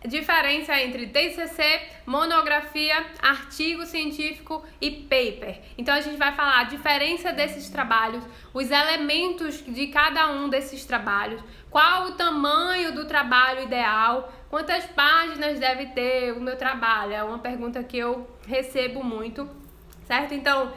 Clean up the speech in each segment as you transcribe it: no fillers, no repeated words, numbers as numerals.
diferença entre TCC, monografia, artigo científico e paper. Então a gente vai falar a diferença desses trabalhos, os elementos de cada um desses trabalhos, qual o tamanho do trabalho ideal, quantas páginas deve ter o meu trabalho. É uma pergunta que eu recebo muito, certo? Então,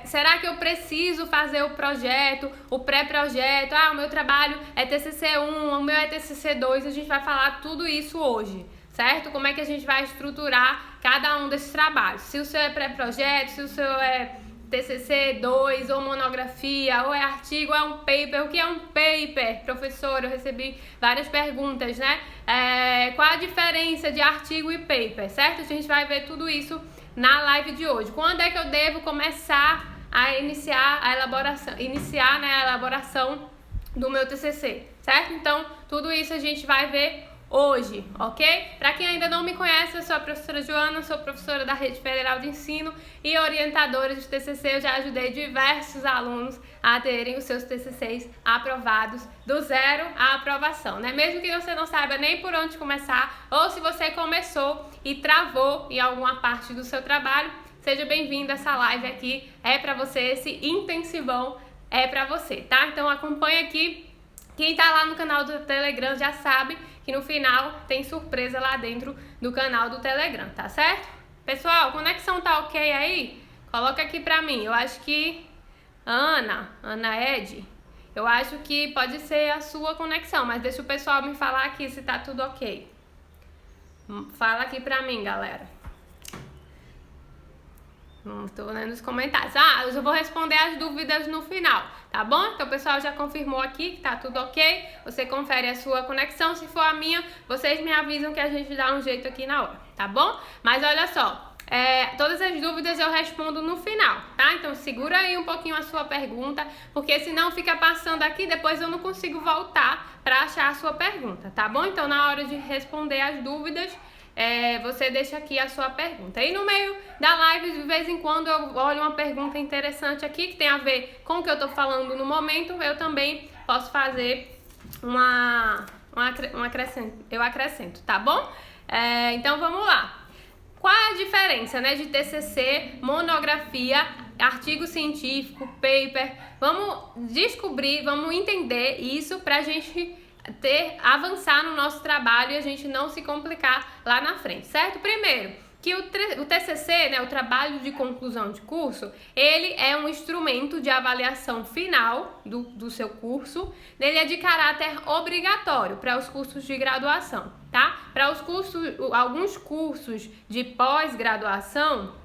será que eu preciso fazer o projeto, o pré-projeto? O meu trabalho é TCC1, o meu é TCC2. A gente vai falar tudo isso hoje, certo? Como é que a gente vai estruturar cada um desses trabalhos. Se o seu é pré-projeto, se o seu é TCC2 ou monografia, ou é artigo, ou é um paper. O que é um paper, professor? Eu recebi várias perguntas, né? Qual a diferença de artigo e paper, certo? A gente vai ver tudo isso na live de hoje. Quando é que eu devo começar a iniciar a elaboração do meu TCC, certo? Então, tudo isso a gente vai ver hoje, ok? Para quem ainda não me conhece, eu sou a professora Joana, sou professora da Rede Federal de Ensino e orientadora de TCC. Eu já ajudei diversos alunos a terem os seus TCCs aprovados do zero à aprovação, né? Mesmo que você não saiba nem por onde começar, ou se você começou e travou em alguma parte do seu trabalho, seja bem-vindo. Essa live aqui é para você, esse intensivão é para você, tá? Então acompanha aqui. Quem tá lá no canal do Telegram já sabe que no final tem surpresa lá dentro do canal do Telegram, tá certo? Pessoal, conexão tá ok aí? Coloca aqui pra mim. Eu acho que Ana Ed, eu acho que pode ser a sua conexão, mas deixa o pessoal me falar aqui se tá tudo ok. Fala aqui pra mim, galera. Estou lendo os comentários. Eu vou responder as dúvidas no final, tá bom? Então o pessoal já confirmou aqui que tá tudo ok. Você confere a sua conexão. Se for a minha, vocês me avisam que a gente dá um jeito aqui na hora, tá bom? Mas olha só, todas as dúvidas eu respondo no final, tá? Então segura aí um pouquinho a sua pergunta, porque senão fica passando aqui, depois eu não consigo voltar para achar a sua pergunta, tá bom? Então na hora de responder as dúvidas, você deixa aqui a sua pergunta. E no meio da live, de vez em quando, eu olho uma pergunta interessante aqui, que tem a ver com o que eu tô falando no momento. Eu também posso fazer eu acrescento, tá bom? Então vamos lá. Qual é a diferença, né, de TCC, monografia, artigo científico, paper? Vamos descobrir, vamos entender isso pra gente avançar no nosso trabalho e a gente não se complicar lá na frente, certo? Primeiro, que o TCC, né, o trabalho de conclusão de curso, ele é um instrumento de avaliação final do seu curso. Ele é de caráter obrigatório para os cursos de graduação, tá? Para alguns cursos de pós-graduação,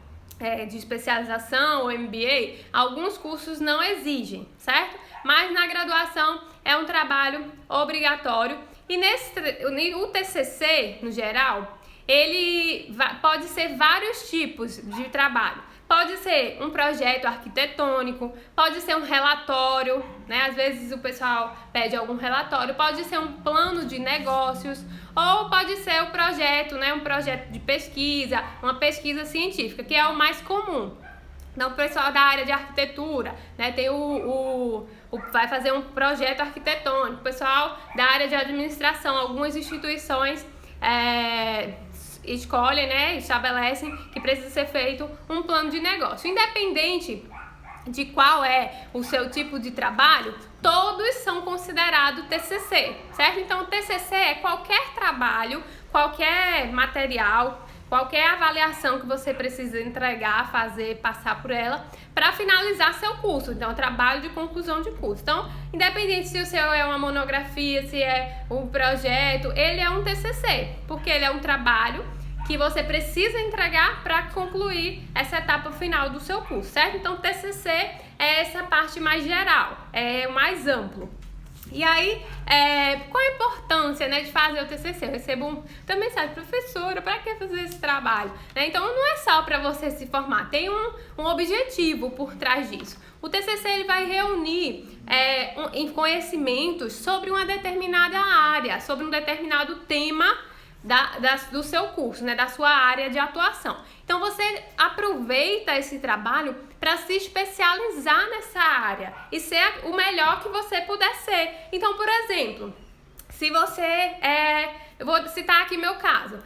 de especialização ou MBA, alguns cursos não exigem, certo? Mas na graduação é um trabalho obrigatório. E o TCC, no geral, ele pode ser vários tipos de trabalho. Pode ser um projeto arquitetônico, pode ser um relatório, né? Às vezes o pessoal pede algum relatório, pode ser um plano de negócios, ou pode ser um projeto, né? Um projeto de pesquisa, uma pesquisa científica, que é o mais comum. Então, o pessoal da área de arquitetura, né, tem vai fazer um projeto arquitetônico. O pessoal da área de administração, algumas instituições escolhem, né, estabelecem que precisa ser feito um plano de negócio. Independente de qual é o seu tipo de trabalho, todos são considerados TCC, certo? Então, o TCC é qualquer trabalho, qualquer material, qualquer avaliação que você precisa entregar, fazer, passar por ela para finalizar seu curso. Então, trabalho de conclusão de curso. Então, independente se o seu é uma monografia, se é um projeto, ele é um TCC, porque ele é um trabalho que você precisa entregar para concluir essa etapa final do seu curso, certo? Então, TCC é essa parte mais geral, é o mais amplo. E aí, qual a importância, né, de fazer o TCC? Eu recebo também mensagem, professora, para que fazer esse trabalho? Então, não é só para você se formar, tem um objetivo por trás disso. O TCC ele vai reunir conhecimentos sobre uma determinada área, sobre um determinado tema do seu curso, né, da sua área de atuação. Então você aproveita esse trabalho para se especializar nessa área e ser o melhor que você puder ser. Então, por exemplo, se você Eu vou citar aqui meu caso.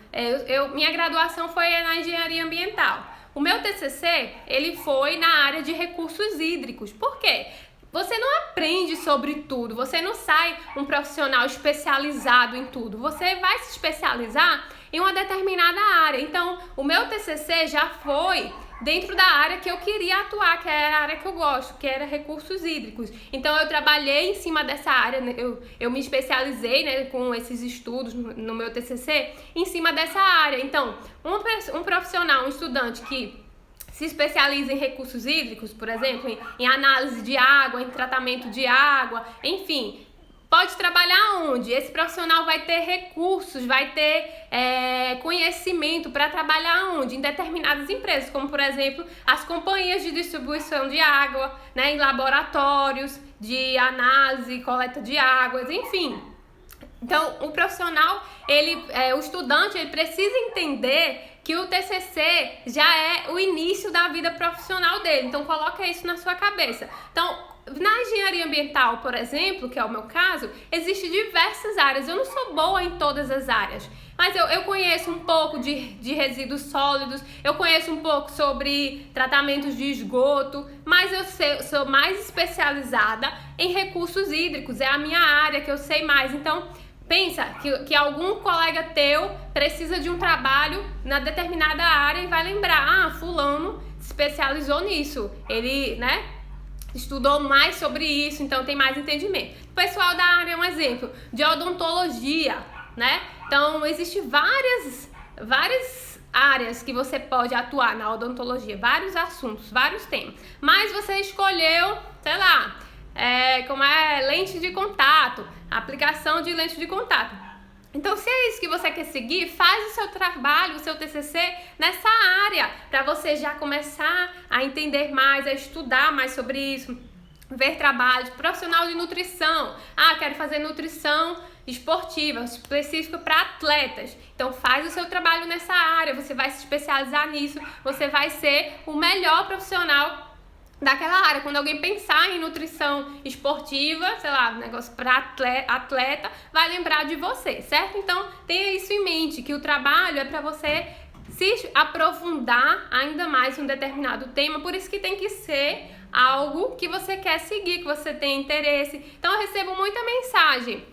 Minha graduação foi na engenharia ambiental. O meu TCC, ele foi na área de recursos hídricos. Por quê? Você não aprende sobre tudo, você não sai um profissional especializado em tudo. Você vai se especializar em uma determinada área. Então, o meu TCC já foi dentro da área que eu queria atuar, que era a área que eu gosto, que era recursos hídricos. Então, eu trabalhei em cima dessa área, eu me especializei, né, com esses estudos no meu TCC, em cima dessa área. Então, um profissional, um estudante que se especializa em recursos hídricos, por exemplo, em análise de água, em tratamento de água, enfim, pode trabalhar onde? Esse profissional vai ter recursos, vai ter conhecimento para trabalhar onde? Em determinadas empresas, como por exemplo as companhias de distribuição de água, né, em laboratórios de análise e coleta de águas, enfim. Então, o profissional, o estudante, ele precisa entender que o TCC já é o início da vida profissional dele. Então, coloca isso na sua cabeça. Então, na engenharia ambiental, por exemplo, que é o meu caso, existem diversas áreas. Eu não sou boa em todas as áreas, mas eu conheço um pouco de resíduos sólidos, eu conheço um pouco sobre tratamentos de esgoto, mas eu sou mais especializada em recursos hídricos, é a minha área que eu sei mais. Então, pensa que algum colega teu precisa de um trabalho na determinada área e vai lembrar, fulano se especializou nisso, ele, né, estudou mais sobre isso, então tem mais entendimento. O pessoal da área é um exemplo de odontologia, né? Então, existem várias áreas que você pode atuar na odontologia, vários assuntos, vários temas. Mas você escolheu, sei lá, como lente de contato, aplicação de lente de contato. Então, se é isso que você quer seguir, faz o seu trabalho, o seu TCC nessa área, para você já começar a entender mais, a estudar mais sobre isso, ver trabalhos. Profissional de nutrição, quero fazer nutrição esportiva, específica para atletas. Então, faz o seu trabalho nessa área, você vai se especializar nisso, você vai ser o melhor profissional daquela área. Quando alguém pensar em nutrição esportiva, sei lá, negócio para atleta, vai lembrar de você, certo? Então, tenha isso em mente, que o trabalho é para você se aprofundar ainda mais em um determinado tema, por isso que tem que ser algo que você quer seguir, que você tem interesse. Então, eu recebo muita mensagem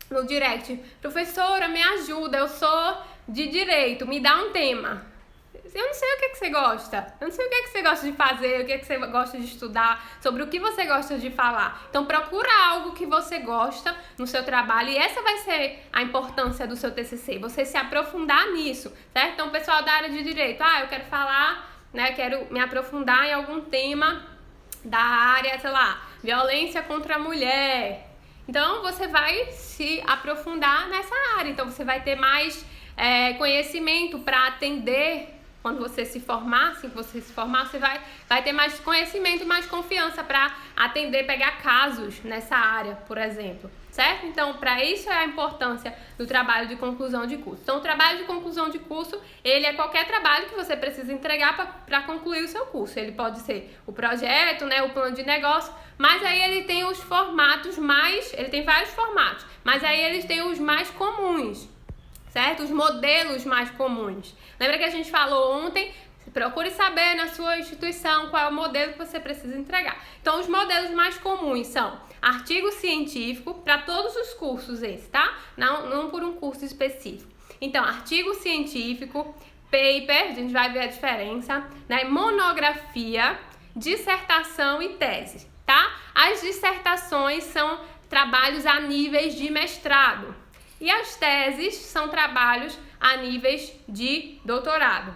no direct: professora, me ajuda, eu sou de direito, me dá um tema. Eu não sei o que você gosta, eu não sei o que você gosta de fazer, o que você gosta de estudar, sobre o que você gosta de falar. Então, procura algo que você gosta no seu trabalho e essa vai ser a importância do seu TCC, você se aprofundar nisso, certo? Então, o pessoal da área de direito, eu quero falar, né, quero me aprofundar em algum tema da área, sei lá, violência contra a mulher. Então, você vai se aprofundar nessa área, então você vai ter mais conhecimento para atender. Quando você se formar, assim que você se formar, você vai ter mais conhecimento, mais confiança para atender, pegar casos nessa área, por exemplo, certo? Então, para isso é a importância do trabalho de conclusão de curso. Então, o trabalho de conclusão de curso, ele é qualquer trabalho que você precisa entregar para concluir o seu curso. Ele pode ser o projeto, né, o plano de negócio, mas aí ele tem os formatos ele tem vários formatos, mas aí eles têm os mais comuns, certo? Os modelos mais comuns. Lembra que a gente falou ontem? Procure saber na sua instituição qual é o modelo que você precisa entregar. Então, os modelos mais comuns são artigo científico, para todos os cursos tá? Não por um curso específico. Então, artigo científico, paper, a gente vai ver a diferença, né? Monografia, dissertação e tese, tá? As dissertações são trabalhos a níveis de mestrado. E as teses são trabalhos a níveis de doutorado.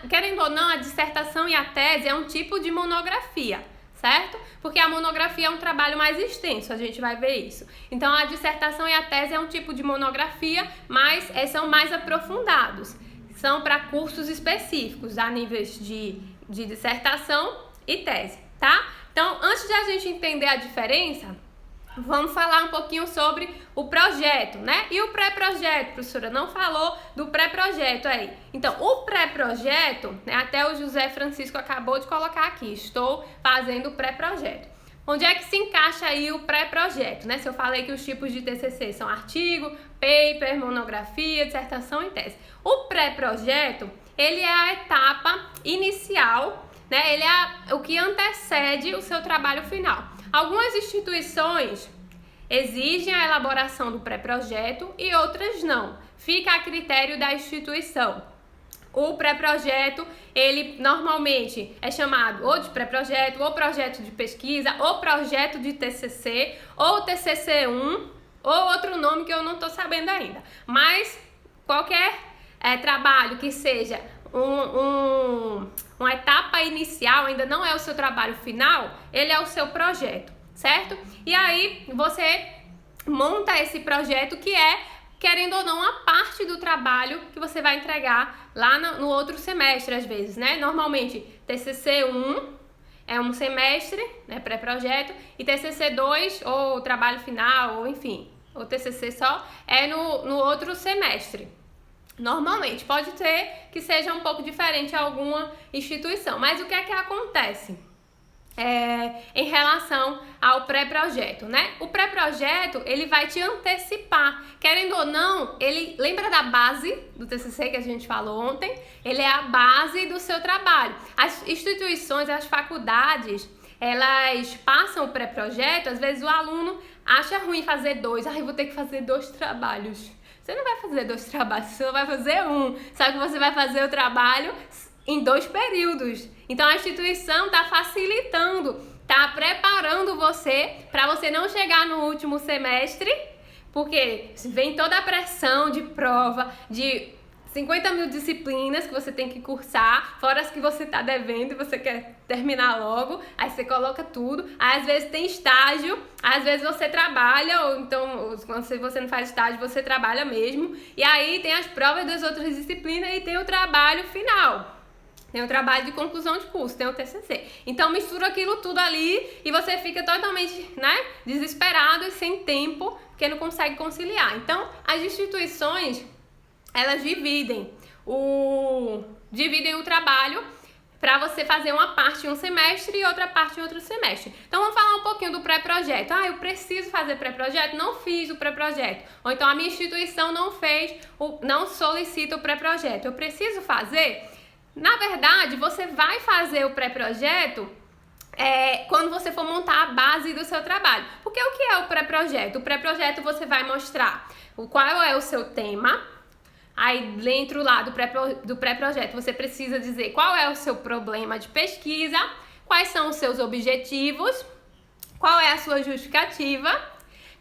Querendo ou não, a dissertação e a tese é um tipo de monografia, certo? Porque a monografia é um trabalho mais extenso, a gente vai ver isso. Então, a dissertação e a tese é um tipo de monografia, mas são mais aprofundados. São para cursos específicos, a níveis de dissertação e tese, tá? Então, antes de a gente entender a diferença, vamos falar um pouquinho sobre o projeto, né? E o pré-projeto, professora, não falou do pré-projeto aí. Então, o pré-projeto, né, até o José Francisco acabou de colocar aqui, estou fazendo o pré-projeto. Onde é que se encaixa aí o pré-projeto, né? Se eu falei que os tipos de TCC são artigo, paper, monografia, dissertação e tese. O pré-projeto, ele é a etapa inicial, né? Ele é o que antecede o seu trabalho final. Algumas instituições exigem a elaboração do pré-projeto e outras não. Fica a critério da instituição. O pré-projeto, ele normalmente é chamado ou de pré-projeto, ou projeto de pesquisa, ou projeto de TCC, ou TCC1, ou outro nome que eu não estou sabendo ainda. Mas qualquer trabalho que seja uma etapa inicial, ainda não é o seu trabalho final, ele é o seu projeto, certo? E aí você monta esse projeto que é, querendo ou não, a parte do trabalho que você vai entregar lá no outro semestre, às vezes, né? Normalmente, TCC1 é um semestre, né, pré-projeto, e TCC2, ou trabalho final, ou enfim, ou TCC só, é no outro semestre. Normalmente, pode ser que seja um pouco diferente a alguma instituição, mas o que é que acontece? Em relação ao pré-projeto, né? O pré-projeto, ele vai te antecipar, querendo ou não, ele lembra da base do TCC que a gente falou ontem? Ele é a base do seu trabalho. As instituições, as faculdades, elas passam o pré-projeto, às vezes o aluno acha ruim fazer 2, eu vou ter que fazer 2 trabalhos. Você não vai fazer 2 trabalhos, você só vai fazer 1, só que você vai fazer o trabalho em 2 períodos. Então a instituição está facilitando, está preparando você para você não chegar no último semestre, porque vem toda a pressão de prova, de 50 mil disciplinas que você tem que cursar, fora as que você está devendo e você quer terminar logo, aí você coloca tudo, aí às vezes tem estágio, às vezes você trabalha, ou então quando você não faz estágio, você trabalha mesmo, e aí tem as provas das outras disciplinas e tem o trabalho final. Tem o trabalho de conclusão de curso, tem o TCC. Então, mistura aquilo tudo ali e você fica totalmente, né, desesperado e sem tempo, porque não consegue conciliar. Então, as instituições, elas dividem o trabalho para você fazer uma parte em um semestre e outra parte em outro semestre. Então, vamos falar um pouquinho do pré-projeto. Eu preciso fazer pré-projeto? Não fiz o pré-projeto. Ou então, a minha instituição não solicita o pré-projeto. Eu preciso fazer? Na verdade, você vai fazer o pré-projeto quando você for montar a base do seu trabalho. Porque o que é o pré-projeto? O pré-projeto você vai mostrar qual é o seu tema. Aí dentro lá do pré-projeto você precisa dizer qual é o seu problema de pesquisa, quais são os seus objetivos, qual é a sua justificativa,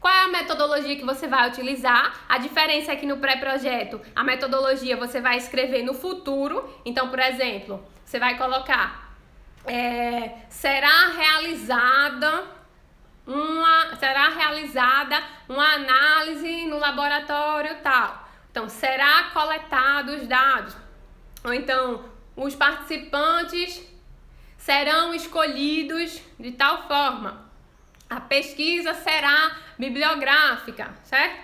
qual é a metodologia que você vai utilizar. A diferença é que no pré-projeto, a metodologia você vai escrever no futuro. Então, por exemplo, você vai colocar será realizada uma análise no laboratório tal. Então, será coletados dados. Ou então, os participantes serão escolhidos de tal forma. A pesquisa será bibliográfica, certo?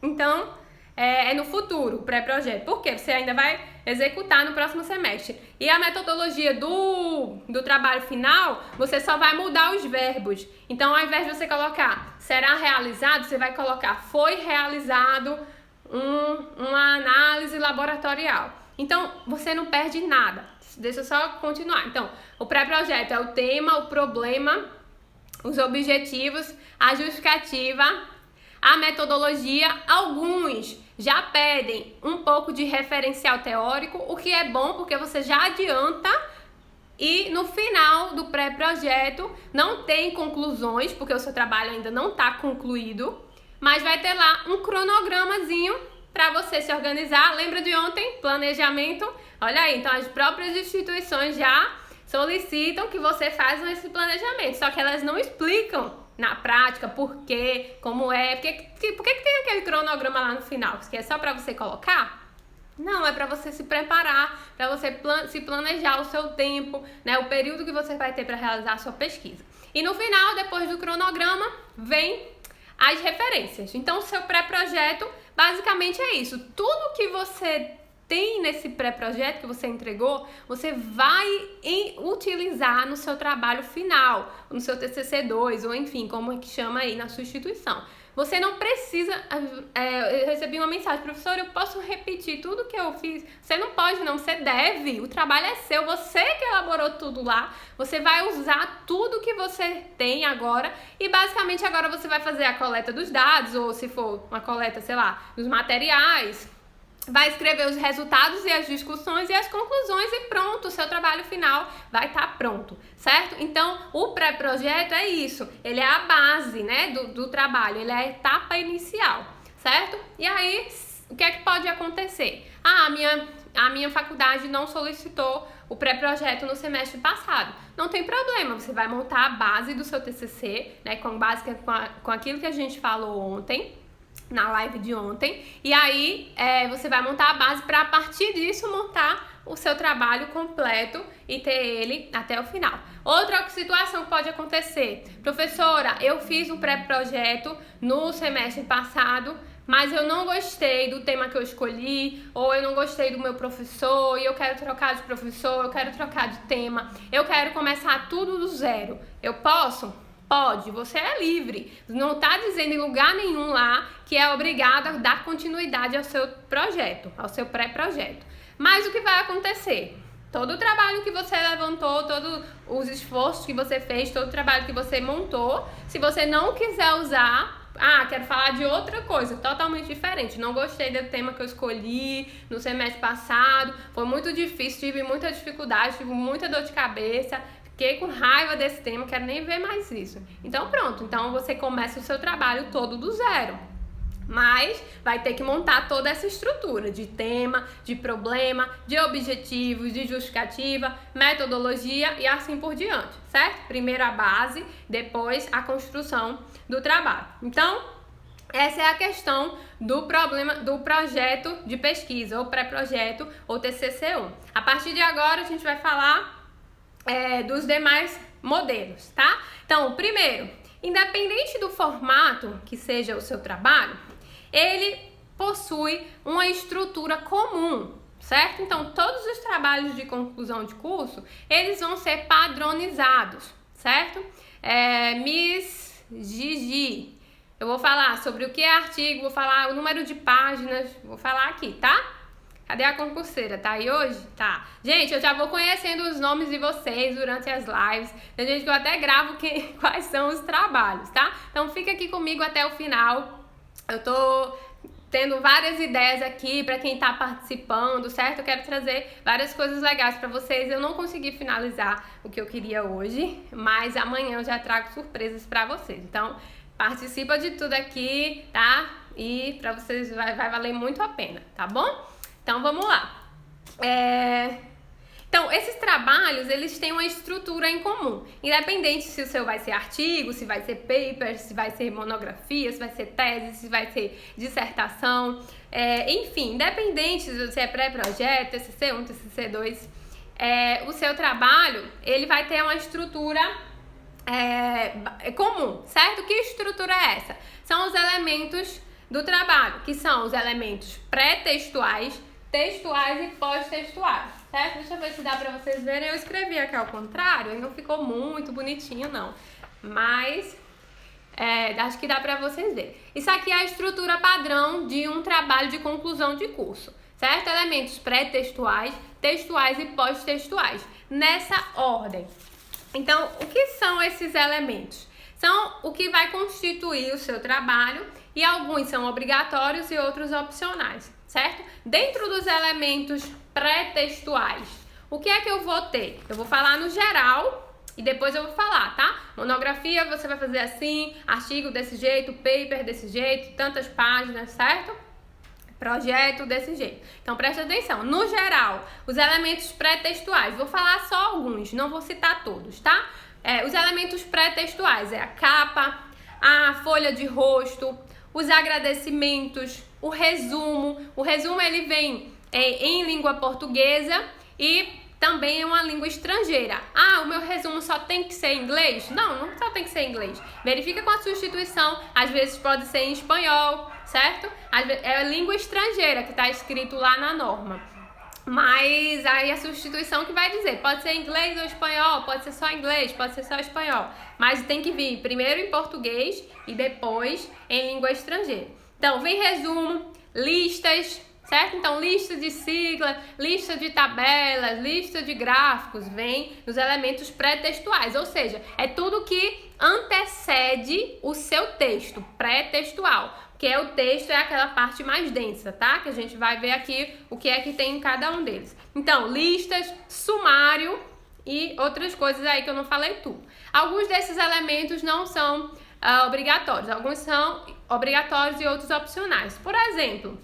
Então, é no futuro, o pré-projeto. Por quê? Você ainda vai executar no próximo semestre. E a metodologia do trabalho final, você só vai mudar os verbos. Então, ao invés de você colocar será realizado, você vai colocar foi realizado uma análise laboratorial. Então, você não perde nada. Deixa eu só continuar. Então, o pré-projeto é o tema, o problema, os objetivos, a justificativa, a metodologia. Alguns já pedem um pouco de referencial teórico, o que é bom porque você já adianta, e no final do pré-projeto não tem conclusões, porque o seu trabalho ainda não está concluído, mas vai ter lá um cronogramazinho para você se organizar. Lembra de ontem? Planejamento? Olha aí, então as próprias instituições já solicitam que você faça esse planejamento, só que elas não explicam na prática por quê, como é, por que tem aquele cronograma lá no final? Que é só para você colocar? Não, é para você se preparar, para você se planejar o seu tempo, né, o período que você vai ter para realizar a sua pesquisa. E no final, depois do cronograma, vem as referências. Então, o seu pré-projeto basicamente é isso. Tudo que você tem nesse pré-projeto que você entregou, você vai utilizar no seu trabalho final, no seu TCC2, ou enfim, como é que chama aí na sua instituição. Você não precisa... eu recebi uma mensagem, professora, eu posso repetir tudo que eu fiz? Você não pode não, você deve. O trabalho é seu, você que elaborou tudo lá. Você vai usar tudo que você tem agora e basicamente agora você vai fazer a coleta dos dados, ou se for uma coleta, sei lá, dos materiais, vai escrever os resultados e as discussões e as conclusões e pronto, o seu trabalho final vai estar pronto, certo? Então, o pré-projeto é isso, ele é a base, né, do trabalho, ele é a etapa inicial, certo? E aí, o que é que pode acontecer? A minha faculdade não solicitou o pré-projeto no semestre passado. Não tem problema, você vai montar a base do seu TCC, né, com aquilo que a gente falou ontem, na live de ontem, e aí você vai montar a base para a partir disso montar o seu trabalho completo e ter ele até o final. Outra situação que pode acontecer, professora, eu fiz um pré-projeto no semestre passado, mas eu não gostei do tema que eu escolhi, ou eu não gostei do meu professor, e eu quero trocar de professor, eu quero trocar de tema, eu quero começar tudo do zero. Eu posso? Pode, você é livre. Não está dizendo em lugar nenhum lá que é obrigada a dar continuidade ao seu projeto, ao seu pré-projeto. Mas o que vai acontecer? Todo o trabalho que você levantou, todos os esforços que você fez, todo o trabalho que você montou, se você não quiser usar, quero falar de outra coisa, totalmente diferente. Não gostei do tema que eu escolhi no semestre passado, foi muito difícil, tive muita dificuldade, tive muita dor de cabeça, fiquei com raiva desse tema, quero nem ver mais isso. Então pronto, então você começa o seu trabalho todo do zero. Mas vai ter que montar toda essa estrutura de tema, de problema, de objetivos, de justificativa, metodologia e assim por diante, certo? Primeiro a base, depois a construção do trabalho. Então, essa é a questão do problema do projeto de pesquisa, ou pré-projeto, ou TCC1. A partir de agora a gente vai falar dos demais modelos, tá? Então, primeiro, independente do formato que seja o seu trabalho, ele possui uma estrutura comum, certo? Então, todos os trabalhos de conclusão de curso, eles vão ser padronizados, certo? Miss Gigi, eu vou falar sobre o que é artigo, vou falar o número de páginas, vou falar aqui, tá? Cadê a concurseira? Tá aí hoje? Tá. Gente, eu já vou conhecendo os nomes de vocês durante as lives. Tem gente que eu até gravo quais são os trabalhos, tá? Então fica aqui comigo até o final. Eu tô tendo várias ideias aqui para quem tá participando, certo? Eu quero trazer várias coisas legais para vocês. Eu não consegui finalizar o que eu queria hoje, mas amanhã eu já trago surpresas para vocês. Então, participa de tudo aqui, tá? E para vocês vai valer muito a pena, tá bom? Então, vamos lá. Então, esses trabalhos, eles têm uma estrutura em comum. Independente se o seu vai ser artigo, se vai ser paper, se vai ser monografia, se vai ser tese, se vai ser dissertação. Enfim, independente se você é pré-projeto, TCC1, TCC2, o seu trabalho, ele vai ter uma estrutura comum, certo? Que estrutura é essa? São os elementos do trabalho, que são os elementos pré-textuais, textuais e pós-textuais, certo? Deixa eu ver se dá pra vocês verem. Eu escrevi aqui ao contrário, não ficou muito bonitinho não, mas acho que dá pra vocês verem. Isso aqui é a estrutura padrão de um trabalho de conclusão de curso, certo? Elementos pré-textuais, textuais e pós-textuais, nessa ordem. Então, o que são esses elementos? São o que vai constituir o seu trabalho e alguns são obrigatórios e outros opcionais, certo? Dentro dos elementos pré-textuais, o que é que eu vou ter? Eu vou falar no geral e depois eu vou falar, tá? Monografia você vai fazer assim, artigo desse jeito, paper desse jeito, tantas páginas, certo? Projeto desse jeito. Então, presta atenção. No geral, os elementos pré-textuais, vou falar só alguns, não vou citar todos, tá? Os elementos pré-textuais a capa, a folha de rosto, os agradecimentos, o resumo. O resumo, ele vem em língua portuguesa e também em uma língua estrangeira. O meu resumo só tem que ser em inglês? Não, não só tem que ser em inglês. Verifica com a substituição, às vezes pode ser em espanhol, certo? É a língua estrangeira que está escrito lá na norma. Mas aí a substituição que vai dizer, pode ser inglês ou espanhol, pode ser só inglês, pode ser só espanhol. Mas tem que vir primeiro em português e depois em língua estrangeira. Então, vem resumo, listas, certo? Então, lista de sigla, lista de tabelas, lista de gráficos, vem nos elementos pré-textuais. Ou seja, é tudo que antecede o seu texto, pré-textual. Que é o texto, é aquela parte mais densa, tá? Que a gente vai ver aqui o que é que tem em cada um deles. Então, listas, sumário e outras coisas aí que eu não falei tudo. Alguns desses elementos não são obrigatórios, alguns são obrigatórios e outros opcionais. Por exemplo,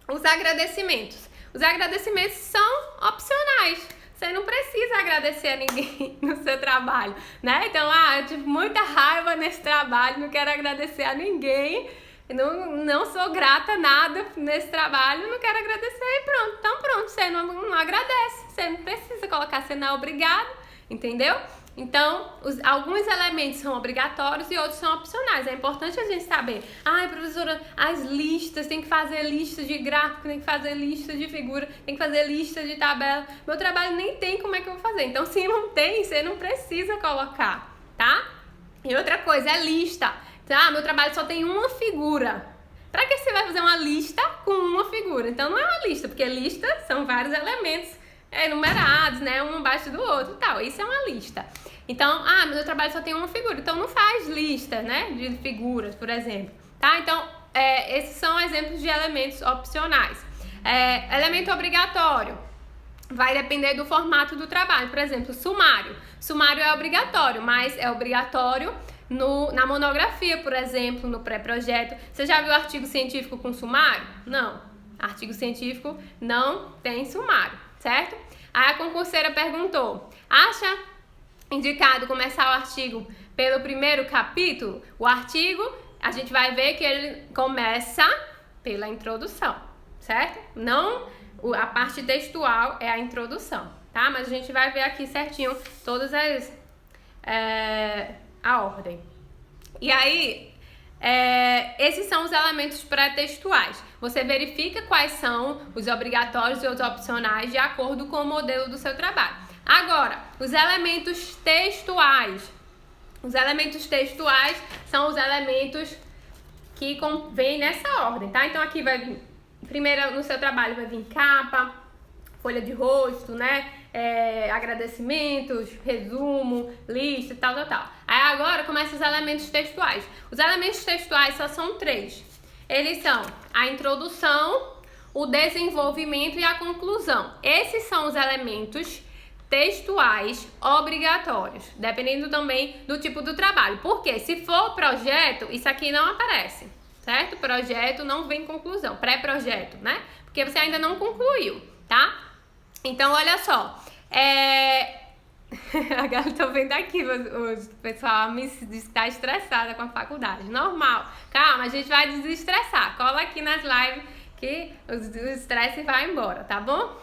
os agradecimentos. Os agradecimentos são opcionais. Você não precisa agradecer a ninguém no seu trabalho, né? Então, eu tive muita raiva nesse trabalho, não quero agradecer a ninguém. Não sou grata a nada nesse trabalho, não quero agradecer e pronto. Então pronto, você não agradece, você não precisa colocar você não é obrigado, entendeu? Então, alguns elementos são obrigatórios e outros são opcionais. É importante a gente saber. Professora, as listas, tem que fazer lista de gráfico, tem que fazer lista de figura, tem que fazer lista de tabela. Meu trabalho nem tem, como é que eu vou fazer? Então, se não tem, você não precisa colocar, tá? E outra coisa é lista. Meu trabalho só tem uma figura. Pra que você vai fazer uma lista com uma figura? Então não é uma lista, porque lista são vários elementos enumerados, né? Um abaixo do outro e tal. Isso é uma lista. Então, meu trabalho só tem uma figura. Então não faz lista, né? De figuras, por exemplo. Tá? Então, esses são exemplos de elementos opcionais. Elemento obrigatório. Vai depender do formato do trabalho. Por exemplo, sumário. Sumário é obrigatório, mas é obrigatório na monografia, por exemplo, no pré-projeto. Você já viu artigo científico com sumário? Não. Artigo científico não tem sumário, certo? Aí a concurseira perguntou, acha indicado começar o artigo pelo primeiro capítulo? O artigo, a gente vai ver que ele começa pela introdução, certo? Não, a parte textual é a introdução, tá? Mas a gente vai ver aqui certinho todas a ordem. E aí, esses são os elementos pré-textuais. Você verifica quais são os obrigatórios e os opcionais de acordo com o modelo do seu trabalho. Agora, os elementos textuais. Os elementos textuais são os elementos que vêm nessa ordem, tá? Então aqui vai vir, primeiro no seu trabalho vai vir capa, folha de rosto, né? Agradecimentos, resumo, lista e tal. Aí agora começam os elementos textuais. Os elementos textuais só são 3. Eles são a introdução, o desenvolvimento e a conclusão. Esses são os elementos textuais obrigatórios, dependendo também do tipo do trabalho. Porque se for projeto, isso aqui não aparece, certo? Projeto não vem conclusão, pré-projeto, né? Porque você ainda não concluiu, tá? Então, olha só, agora eu tô vendo aqui o pessoal me diz que tá estressada com a faculdade, normal, calma, a gente vai desestressar, cola aqui nas lives que o estresse vai embora, tá bom?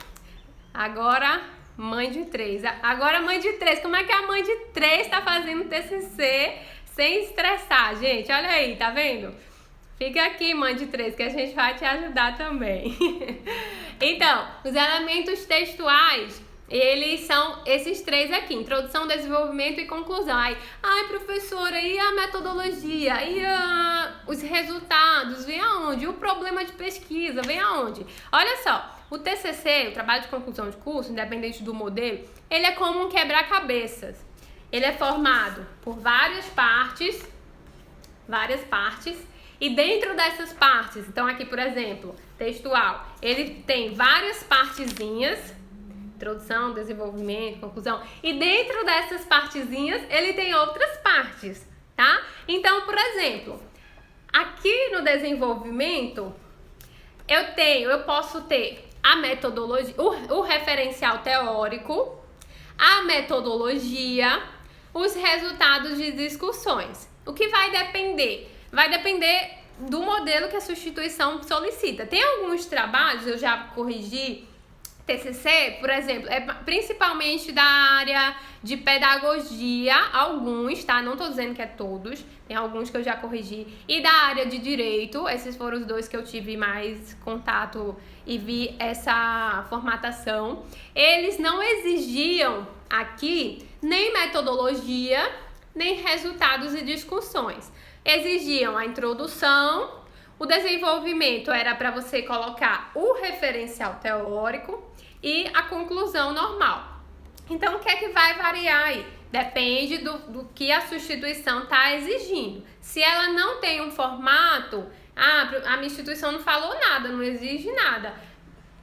Agora, mãe de 3, como é que a mãe de 3 tá fazendo TCC sem estressar, gente? Olha aí, tá vendo? Fica aqui, mãe de 3, que a gente vai te ajudar também. Então, os elementos textuais, eles são esses 3 aqui, introdução, desenvolvimento e conclusão. Aí, professora, e a metodologia? E os resultados? Vem aonde? O problema de pesquisa? Vem aonde? Olha só, o TCC, o trabalho de conclusão de curso, independente do modelo, ele é como um quebra-cabeças. Ele é formado por várias partes, e dentro dessas partes, então aqui, por exemplo, textual, ele tem várias partezinhas, introdução, desenvolvimento, conclusão, e dentro dessas partezinhas, ele tem outras partes, tá? Então, por exemplo, aqui no desenvolvimento, eu posso ter a metodologia, o referencial teórico, a metodologia, os resultados de discussões. O que vai depender? Vai depender do modelo que a substituição solicita. Tem alguns trabalhos, eu já corrigi, TCC, por exemplo, principalmente da área de pedagogia, alguns, tá? Não tô dizendo que é todos, tem alguns que eu já corrigi, e da área de direito, esses foram os 2 que eu tive mais contato e vi essa formatação. Eles não exigiam aqui nem metodologia, nem resultados e discussões. Exigiam a introdução, o desenvolvimento era para você colocar o referencial teórico e a conclusão normal. Então, o que é que vai variar aí? Depende do que a substituição está exigindo. Se ela não tem um formato, a minha instituição não falou nada, não exige nada.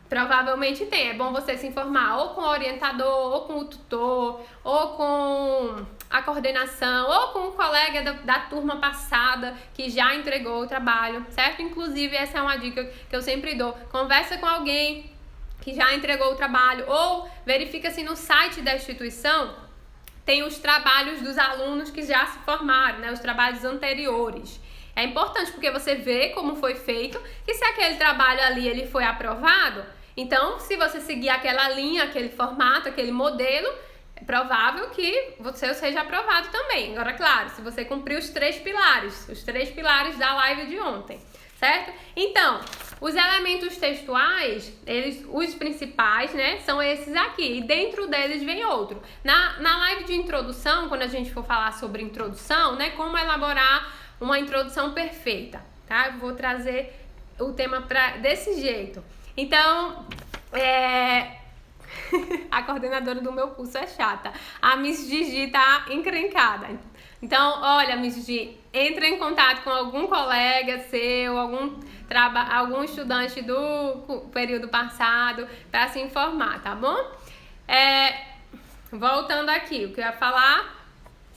Provavelmente tem. É bom você se informar ou com o orientador, ou com o tutor, ou com a coordenação, ou com o colega da turma passada que já entregou o trabalho, certo? Inclusive, essa é uma dica que eu sempre dou. Conversa com alguém que já entregou o trabalho, ou verifica se no site da instituição tem os trabalhos dos alunos que já se formaram, né? Os trabalhos anteriores. É importante porque você vê como foi feito, e se aquele trabalho ali ele foi aprovado, então se você seguir aquela linha, aquele formato, aquele modelo, é provável que você seja aprovado também. Agora, claro, se você cumprir os três pilares da live de ontem, certo? Então, os elementos textuais, os principais, né, são esses aqui, e dentro deles vem outro. Na live de introdução, quando a gente for falar sobre introdução, né, como elaborar uma introdução perfeita, tá? Eu vou trazer o tema desse jeito. Então, a coordenadora do meu curso é chata. A Miss Gigi tá encrencada. Então, olha, Miss Gigi, entra em contato com algum colega seu, algum estudante do período passado para se informar, tá bom? Voltando aqui, o que eu ia falar,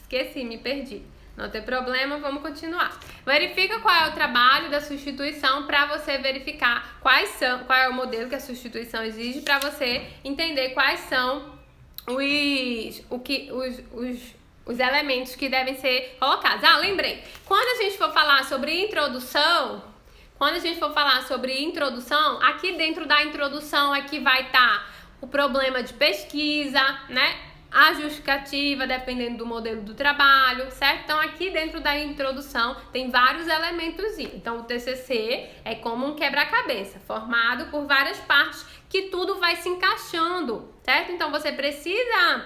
esqueci, me perdi. Não tem problema, vamos continuar. Verifica qual é o trabalho da substituição para você verificar qual é o modelo que a substituição exige, para você entender quais são os elementos que devem ser colocados. Lembrei, quando a gente for falar sobre introdução, aqui dentro da introdução é que vai estar o problema de pesquisa, né? A justificativa, dependendo do modelo do trabalho, certo? Então, aqui dentro da introdução tem vários elementos. Então, o TCC é como um quebra-cabeça, formado por várias partes que tudo vai se encaixando, certo? Então, você precisa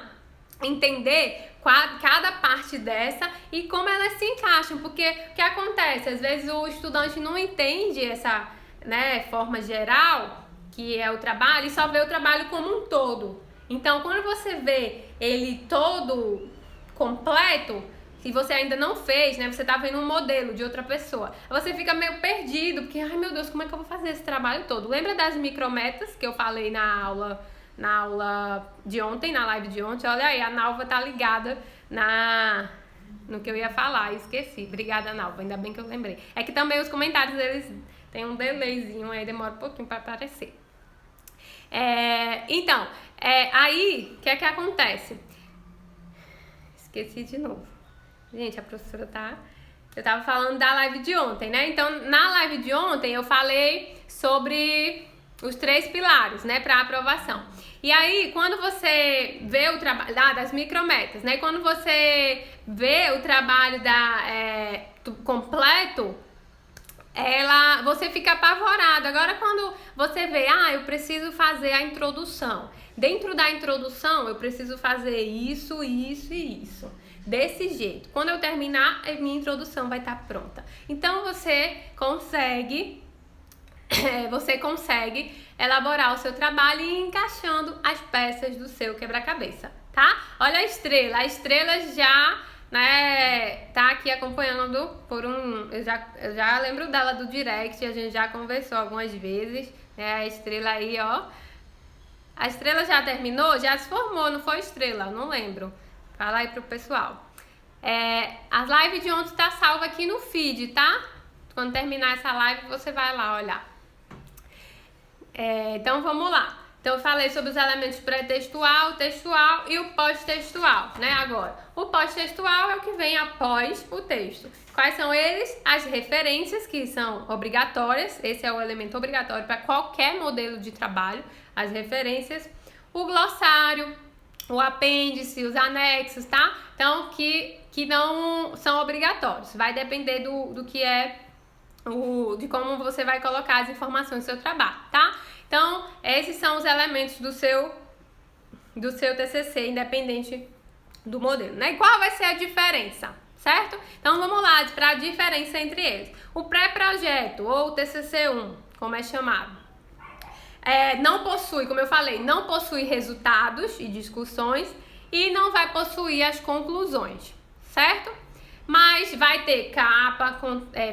entender cada parte dessa e como elas se encaixam, porque o que acontece? Às vezes o estudante não entende essa, né, forma geral, que é o trabalho, e só vê o trabalho como um todo. Então, quando você vê ele todo completo, se você ainda não fez, né, você tá vendo um modelo de outra pessoa, você fica meio perdido, porque, ai meu Deus, como é que eu vou fazer esse trabalho todo? Lembra das micrometas que eu falei na aula de ontem, na live de ontem? Olha aí, a Nalva tá ligada no que eu ia falar, esqueci. Obrigada, Nalva, ainda bem que eu lembrei. É que também os comentários, eles têm um delayzinho, aí demora um pouquinho para aparecer. Então, aí, o que é que acontece? Esqueci de novo. Gente, a professora eu tava falando da live de ontem, né? Então, na live de ontem, eu falei sobre os 3 pilares, né, para aprovação. E aí, quando você vê o trabalho das micrometas, né? Quando você vê o trabalho completo, você fica apavorado. Agora, quando você vê, eu preciso fazer a introdução. Dentro da introdução, eu preciso fazer isso, isso e isso. Desse jeito. Quando eu terminar, a minha introdução vai estar pronta. Então, você consegue elaborar o seu trabalho e ir encaixando as peças do seu quebra-cabeça, tá? Olha a estrela já, né, tá aqui acompanhando eu já lembro dela do direct, a gente já conversou algumas vezes, né, a estrela aí, ó. A estrela já terminou? Já se formou, não foi estrela? Não lembro. Fala aí pro pessoal. A live de ontem tá salva aqui no feed, tá? Quando terminar essa live, você vai lá olhar. Então, vamos lá. Então, eu falei sobre os elementos pré-textual, textual e o pós-textual, né? Agora, o pós-textual é o que vem após o texto. Quais são eles? As referências, que são obrigatórias. Esse é o elemento obrigatório para qualquer modelo de trabalho. As referências, o glossário, o apêndice, os anexos, tá? Então, que não são obrigatórios. Vai depender do que é de como você vai colocar as informações do seu trabalho, tá? Então, esses são os elementos do seu TCC, independente do modelo, né? E qual vai ser a diferença, certo? Então, vamos lá para a diferença entre eles. O pré-projeto, ou TCC1, como é chamado, não possui, como eu falei, não possui resultados e discussões e não vai possuir as conclusões, certo? Mas vai ter capa,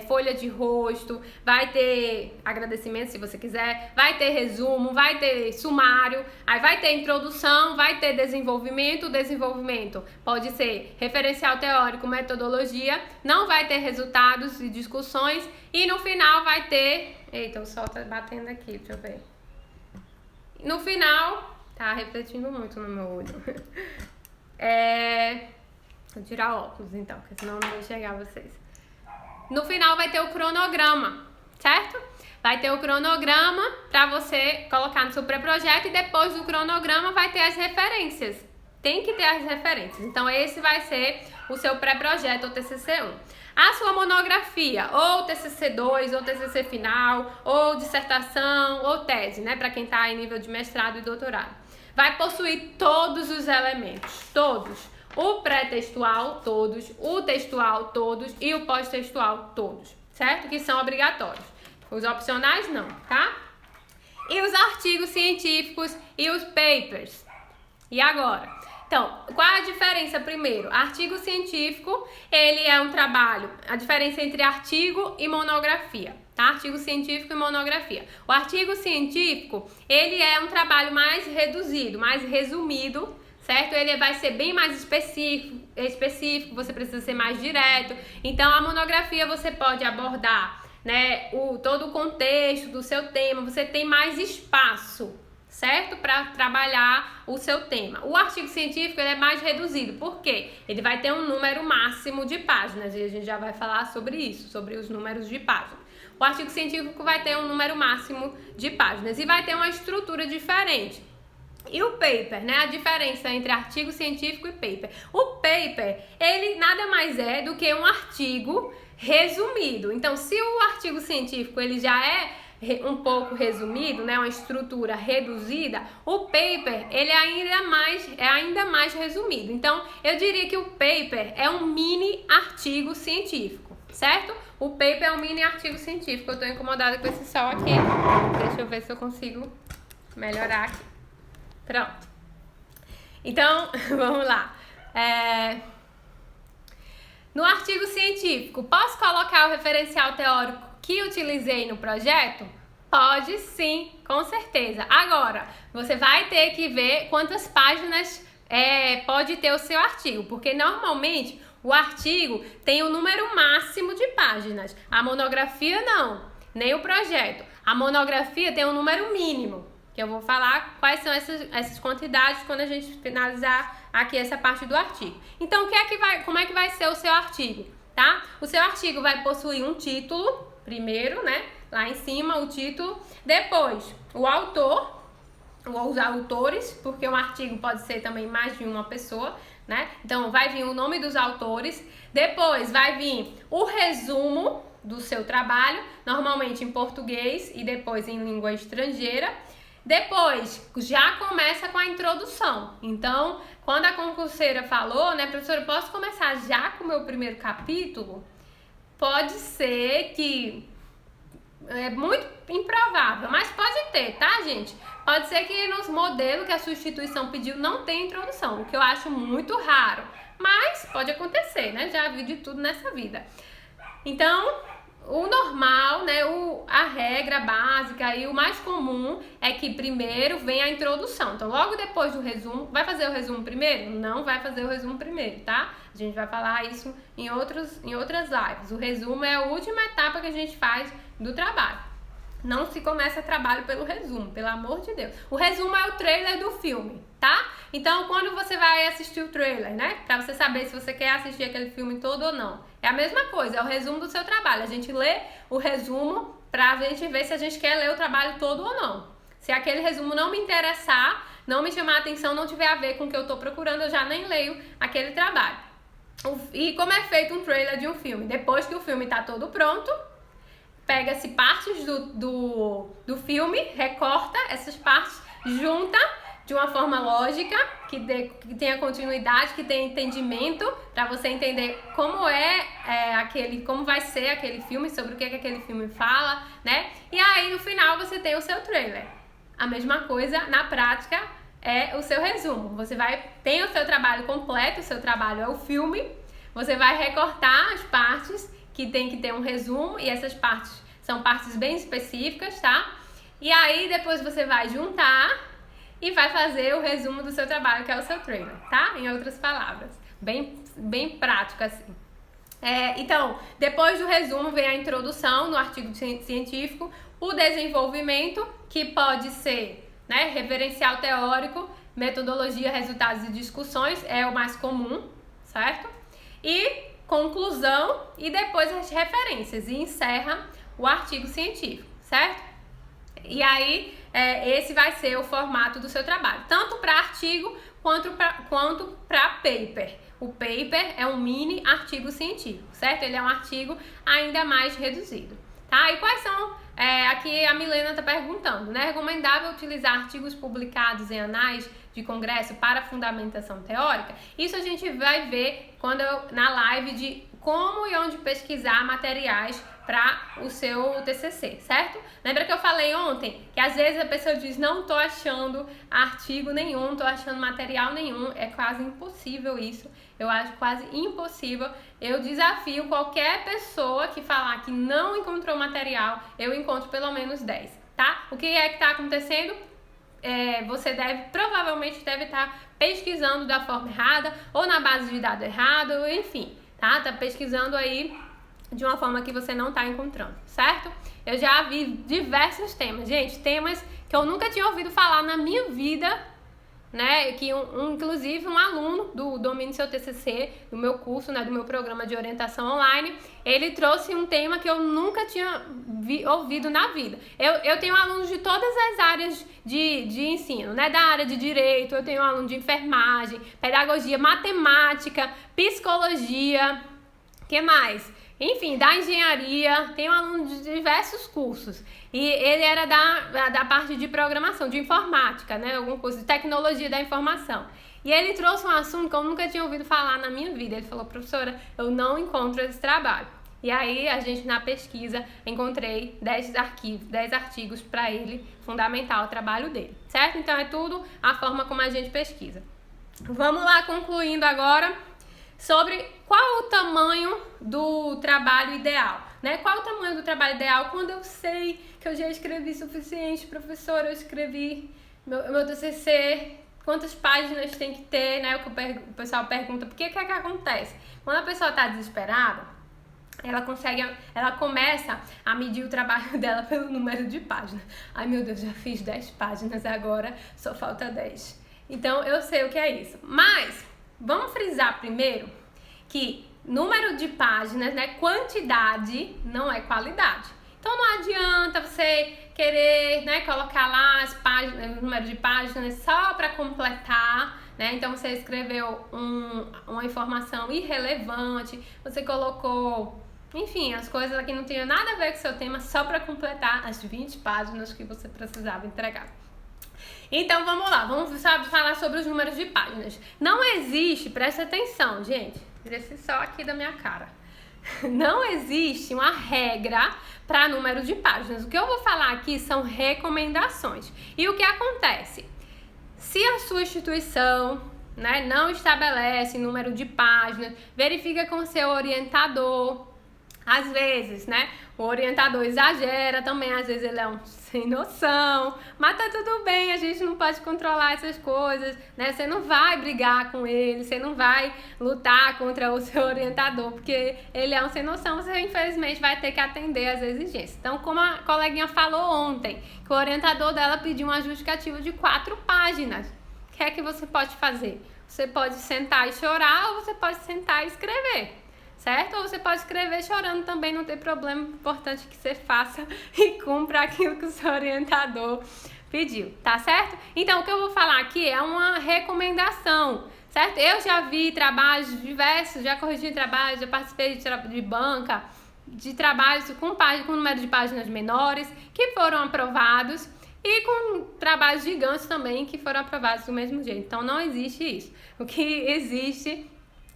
folha de rosto, vai ter agradecimento se você quiser, vai ter resumo, vai ter sumário, aí vai ter introdução, vai ter desenvolvimento. Desenvolvimento pode ser referencial teórico, metodologia, não vai ter resultados e discussões e no final vai ter... Eita, o sol tá batendo aqui, deixa eu ver. No final, tá refletindo muito no meu olho. Vou tirar óculos então, porque senão eu não vou enxergar vocês. No final vai ter o cronograma, certo? Vai ter o cronograma para você colocar no seu pré-projeto e depois do cronograma vai ter as referências. Tem que ter as referências. Então esse vai ser o seu pré-projeto, ou TCC1. A sua monografia, ou TCC2, ou TCC final, ou dissertação, ou tese, né? Para quem está em nível de mestrado e doutorado. Vai possuir todos os elementos, todos. O pré-textual, todos, o textual, todos e o pós-textual, todos, certo? Que são obrigatórios. Os opcionais, não, tá? E os artigos científicos e os papers. E agora? Então, qual é a diferença primeiro? Artigo científico, ele é um trabalho, a diferença entre artigo e monografia, tá? Artigo científico e monografia. O artigo científico, ele é um trabalho mais reduzido, mais resumido, certo? Ele vai ser bem mais específico, você precisa ser mais direto. Então, a monografia você pode abordar, né, todo o contexto do seu tema, você tem mais espaço, certo? Para trabalhar o seu tema. O artigo científico ele é mais reduzido, por quê? Ele vai ter um número máximo de páginas, e a gente já vai falar sobre isso, sobre os números de páginas. O artigo científico vai ter um número máximo de páginas e vai ter uma estrutura diferente. E o paper, né? A diferença entre artigo científico e paper. O paper, ele nada mais é do que um artigo resumido. Então, se o artigo científico ele já é um pouco resumido, né? Uma estrutura reduzida, o paper, ele é ainda mais resumido. Então, eu diria que o paper é um mini artigo científico, certo? O paper é um mini artigo científico. Eu tô incomodada com esse sol aqui. Deixa eu ver se eu consigo melhorar aqui. Pronto. Então, vamos lá. No artigo científico, posso colocar o referencial teórico que utilizei no projeto? Pode sim, com certeza. Agora, você vai ter que ver quantas páginas pode ter o seu artigo, porque normalmente o artigo tem um número máximo de páginas. A monografia não, nem o projeto. A monografia tem um número mínimo, que eu vou falar quais são essas quantidades quando a gente finalizar aqui essa parte do artigo. Então, como é que vai ser o seu artigo, tá? O seu artigo vai possuir um título, primeiro, né? Lá em cima, o título. Depois, o autor, ou os autores, porque um artigo pode ser também mais de uma pessoa, né? Então, vai vir o nome dos autores. Depois, vai vir o resumo do seu trabalho, normalmente em português e depois em língua estrangeira. Depois, já começa com a introdução. Então, quando a concurseira falou, né, professora, posso começar já com o meu primeiro capítulo? Pode ser que... é muito improvável, mas pode ter, tá, gente? Pode ser que nos modelos que a sua instituição pediu não tenha introdução, o que eu acho muito raro. Mas pode acontecer, né? Já vi de tudo nessa vida. Então... o normal, né, a regra básica e o mais comum é que primeiro vem a introdução. Então, logo depois do resumo, vai fazer o resumo primeiro? Não vai fazer o resumo primeiro, tá? A gente vai falar isso em outras lives. O resumo é a última etapa que a gente faz do trabalho. Não se começa trabalho pelo resumo, pelo amor de Deus. O resumo é o trailer do filme, tá? Então, quando você vai assistir o trailer, né? Pra você saber se você quer assistir aquele filme todo ou não. É a mesma coisa, é o resumo do seu trabalho. A gente lê o resumo pra gente ver se a gente quer ler o trabalho todo ou não. Se aquele resumo não me interessar, não me chamar a atenção, não tiver a ver com o que eu tô procurando, eu já nem leio aquele trabalho. E como é feito um trailer de um filme? Depois que o filme tá todo pronto, pega-se partes do filme, recorta essas partes, junta de uma forma lógica, que tenha continuidade, que tenha entendimento, para você entender como como vai ser aquele filme, sobre o que aquele filme fala, né? E aí no final você tem o seu trailer. A mesma coisa na prática é o seu resumo. Você tem o seu trabalho completo, o seu trabalho é o filme, você vai recortar as partes que tem que ter um resumo, e essas partes são partes bem específicas, tá? E aí depois você vai juntar e vai fazer o resumo do seu trabalho, que é o seu trailer, tá? Em outras palavras, bem prático assim. Então, depois do resumo vem a introdução no artigo científico, o desenvolvimento, que pode ser, né, referencial teórico, metodologia, resultados e discussões, é o mais comum, certo? E conclusão, e depois as referências, e encerra o artigo científico, certo? E aí, esse vai ser o formato do seu trabalho, tanto para artigo quanto para paper. O paper é um mini artigo científico, certo? Ele é um artigo ainda mais reduzido, tá? E quais são, aqui a Milena está perguntando, né? É recomendável utilizar artigos publicados em anais de congresso para fundamentação teórica? Isso a gente vai ver na live de como e onde pesquisar materiais para o seu TCC, certo? Lembra que eu falei ontem que às vezes a pessoa diz, não tô achando artigo nenhum, não tô achando material nenhum, é quase impossível isso, eu acho quase impossível. Eu desafio qualquer pessoa que falar que não encontrou material, eu encontro pelo menos 10, tá? O que é que tá acontecendo? Você provavelmente deve estar pesquisando da forma errada, ou na base de dado errado, enfim, tá? Tá pesquisando aí de uma forma que você não está encontrando, certo? Eu já vi diversos temas, gente, temas que eu nunca tinha ouvido falar na minha vida, né? Que inclusive um aluno do Domine Seu TCC, do meu curso, né, do meu programa de orientação online, ele trouxe um tema que eu nunca tinha ouvido na vida. Eu tenho alunos de todas as áreas de ensino, né? Da área de direito, eu tenho aluno de enfermagem, pedagogia, matemática, psicologia, que mais? Enfim, da engenharia, tem um aluno de diversos cursos. E ele era da parte de programação, de informática, né? Algum curso de tecnologia da informação. E ele trouxe um assunto que eu nunca tinha ouvido falar na minha vida. Ele falou, professora, eu não encontro esse trabalho. E aí, a gente na pesquisa, encontrei 10 artigos para ele fundamentar o trabalho dele, certo? Então, é tudo a forma como a gente pesquisa. Vamos lá, concluindo agora sobre qual o tamanho do trabalho ideal, né? Qual o tamanho do trabalho ideal? Quando eu sei que eu já escrevi suficiente, professora, eu escrevi meu TCC, quantas páginas tem que ter, né? O pessoal pergunta, por que que acontece? Quando a pessoa está desesperada, ela começa a medir o trabalho dela pelo número de páginas. Ai, meu Deus, já fiz 10 páginas, agora só falta 10. Então, eu sei o que é isso. Mas vamos frisar primeiro que número de páginas, né, quantidade não é qualidade. Então não adianta você querer, né, colocar lá as páginas, o número de páginas só para completar, né? Então você escreveu uma informação irrelevante, você colocou, enfim, as coisas que não tinham nada a ver com o seu tema só para completar as 20 páginas que você precisava entregar. Então vamos lá, vamos falar sobre os números de páginas. Não existe, presta atenção, gente, tira esse sol aqui da minha cara. Não existe uma regra para número de páginas. O que eu vou falar aqui são recomendações. E o que acontece? Se a sua instituição, né, não estabelece número de páginas, verifica com o seu orientador. Às vezes, né, o orientador exagera também, às vezes ele é um sem noção, mas tá tudo bem, a gente não pode controlar essas coisas, né? Você não vai brigar com ele, você não vai lutar contra o seu orientador, porque ele é um sem noção, você infelizmente vai ter que atender às exigências. Então, como a coleguinha falou ontem, que o orientador dela pediu uma justificativa de 4 páginas, o que é que você pode fazer? Você pode sentar e chorar ou você pode sentar e escrever. Certo? Ou você pode escrever chorando também, não tem problema. O importante é que você faça e cumpra aquilo que o seu orientador pediu, tá certo? Então, o que eu vou falar aqui é uma recomendação, certo? Eu já vi trabalhos diversos, já corrigi trabalhos, já participei de banca, de trabalhos com número de páginas menores que foram aprovados e com trabalhos gigantes também que foram aprovados do mesmo jeito. Então não existe isso. O que existe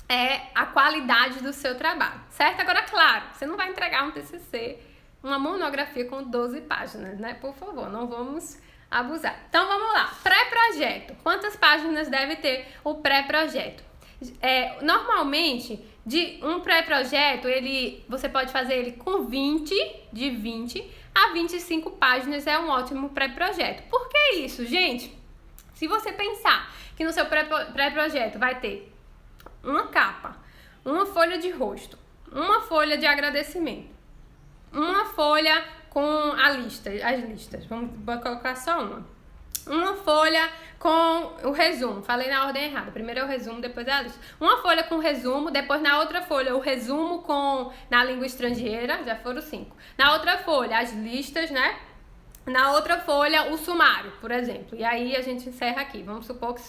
é a qualidade do seu trabalho, certo? Agora, claro, você não vai entregar um TCC, uma monografia com 12 páginas, né? Por favor, não vamos abusar. Então vamos lá, pré-projeto. Quantas páginas deve ter o pré-projeto? Normalmente, de um pré-projeto, você pode fazer ele com de 20 a 25 páginas, é um ótimo pré-projeto. Por que isso, gente? Se você pensar que no seu pré-projeto vai ter uma capa, uma folha de rosto, uma folha de agradecimento, uma folha com as listas, vamos colocar só uma folha com o resumo, falei na ordem errada, primeiro é o resumo, depois é a lista, uma folha com resumo, depois na outra folha o resumo na língua estrangeira, já foram 5, na outra folha as listas, né, na outra folha o sumário, por exemplo, e aí a gente encerra aqui, vamos supor que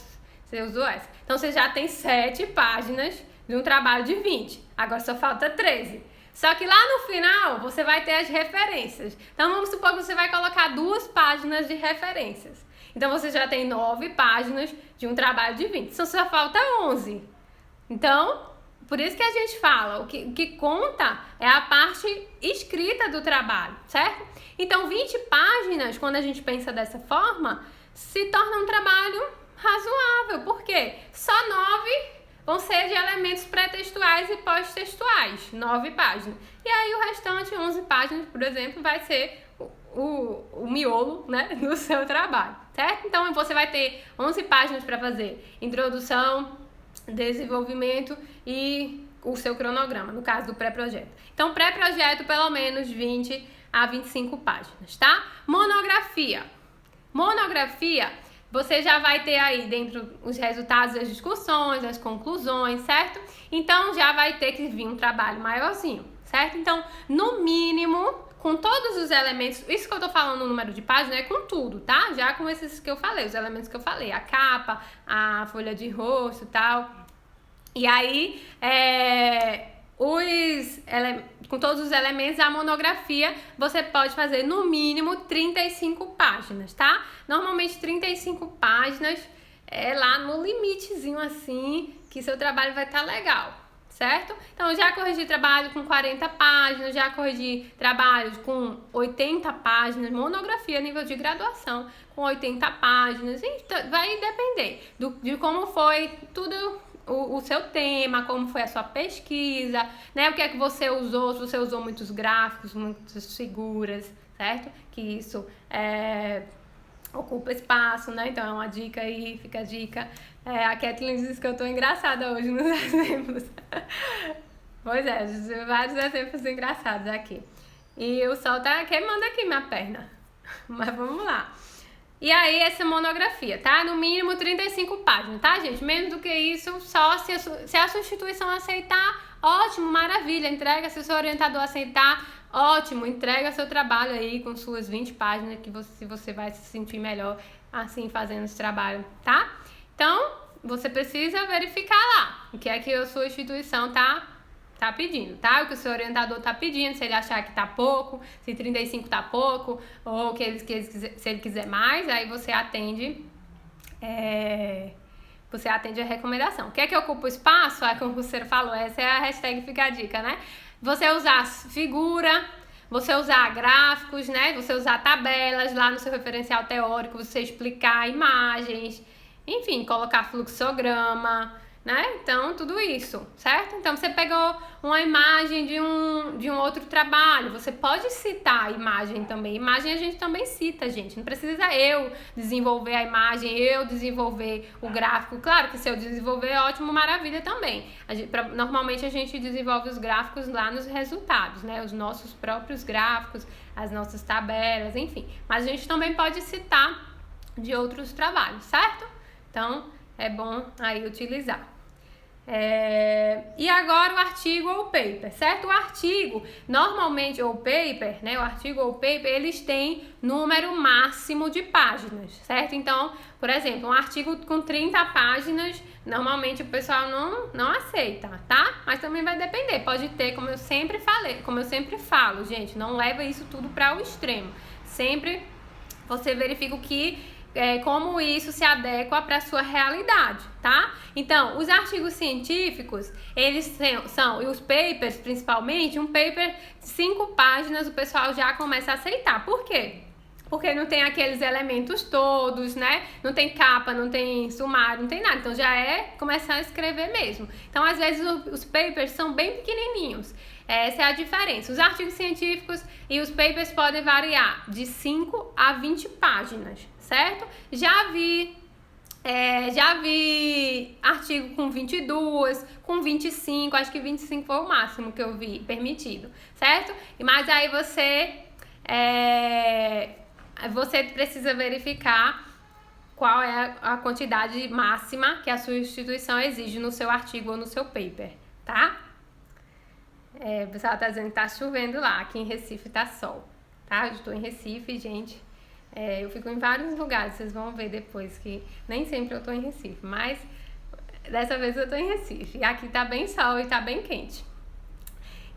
você usou essa, então você já tem 7 páginas de um trabalho de 20, agora só falta 13. Só que lá no final você vai ter as referências. Então vamos supor que você vai colocar 2 páginas de referências. Então você já tem 9 páginas de um trabalho de 20. Só falta 11. Então, por isso que a gente fala, o que conta é a parte escrita do trabalho, certo? Então 20 páginas, quando a gente pensa dessa forma, se torna um trabalho razoável. Por quê? Só 9 vão ser de elementos pré-textuais e pós-textuais, 9 páginas. E aí o restante, 11 páginas, por exemplo, vai ser o miolo, né, do seu trabalho, certo? Então você vai ter 11 páginas para fazer introdução, desenvolvimento e o seu cronograma, no caso do pré-projeto. Então pré-projeto, pelo menos 20 a 25 páginas, tá? Monografia, você já vai ter aí dentro os resultados das discussões, as conclusões, certo? Então já vai ter que vir um trabalho maiorzinho, certo? Então, no mínimo, com todos os elementos, isso que eu tô falando no número de páginas é com tudo, tá? Já com esses que eu falei, os elementos que eu falei, a capa, a folha de rosto e tal. E aí, com todos os elementos, a monografia você pode fazer no mínimo 35 páginas, tá? Normalmente 35 páginas é lá no limitezinho assim, que seu trabalho vai estar legal, certo? Então, eu já corrigi trabalho com 40 páginas, já corrigi trabalhos com 80 páginas, monografia a nível de graduação com 80 páginas, então, vai depender de como foi tudo, o seu tema, como foi a sua pesquisa, né? O que é que você usou, se você usou muitos gráficos, muitas figuras, certo? Que isso ocupa espaço, né? Então é uma dica aí, fica a dica. A Kathleen diz que eu tô engraçada hoje nos exemplos. Pois é, vários exemplos engraçados aqui. E o sol tá queimando aqui minha perna. Mas vamos lá. E aí, essa monografia, tá? No mínimo 35 páginas, tá, gente? Menos do que isso, só se a substituição aceitar, ótimo, maravilha. Entrega, se o seu orientador aceitar, ótimo. Entrega seu trabalho aí com suas 20 páginas, que você vai se sentir melhor assim fazendo esse trabalho, tá? Então, você precisa verificar lá o que é que a sua instituição tá pedindo, tá? O que o seu orientador tá pedindo, se ele achar que tá pouco, se 35 tá pouco, ou se ele quiser mais, aí você atende a recomendação. O que é que ocupa o espaço? Como o concurseiro falou, essa é a hashtag Fica a Dica, né? Você usar figura, você usar gráficos, né? Você usar tabelas lá no seu referencial teórico, você explicar imagens, enfim, colocar fluxograma, né? Então, tudo isso, certo? Então, você pegou uma imagem de um outro trabalho, você pode citar a imagem também. Imagem a gente também cita, gente. Não precisa eu desenvolver a imagem, eu desenvolver o gráfico. Claro que se eu desenvolver, é ótimo, maravilha também. Normalmente, a gente desenvolve os gráficos lá nos resultados, né? Os nossos próprios gráficos, as nossas tabelas, enfim. Mas a gente também pode citar de outros trabalhos, certo? Então, é bom aí utilizar. E agora o artigo ou paper, certo? O artigo, normalmente, ou paper, né? O artigo ou paper, eles têm número máximo de páginas, certo? Então, por exemplo, um artigo com 30 páginas, normalmente o pessoal não aceita, tá? Mas também vai depender, pode ter, como eu sempre falo, gente, não leva isso tudo para o extremo. Sempre você verifica o que como isso se adequa para a sua realidade, tá? Então, os artigos científicos, eles são, e os papers principalmente, um paper de 5 páginas o pessoal já começa a aceitar. Por quê? Porque não tem aqueles elementos todos, né? Não tem capa, não tem sumário, não tem nada. Então, já é começar a escrever mesmo. Então, às vezes, os papers são bem pequenininhos. Essa é a diferença. Os artigos científicos e os papers podem variar de 5 a 20 páginas, certo? Já vi artigo com 22, com 25, acho que 25 foi o máximo que eu vi permitido, certo? Mas aí você precisa verificar qual é a quantidade máxima que a sua instituição exige no seu artigo ou no seu paper, tá? O pessoal tá dizendo que tá chovendo lá, aqui em Recife tá sol, tá? Eu estou em Recife, gente. Eu fico em vários lugares, vocês vão ver depois que nem sempre eu tô em Recife, mas dessa vez eu tô em Recife. E aqui tá bem sol e tá bem quente.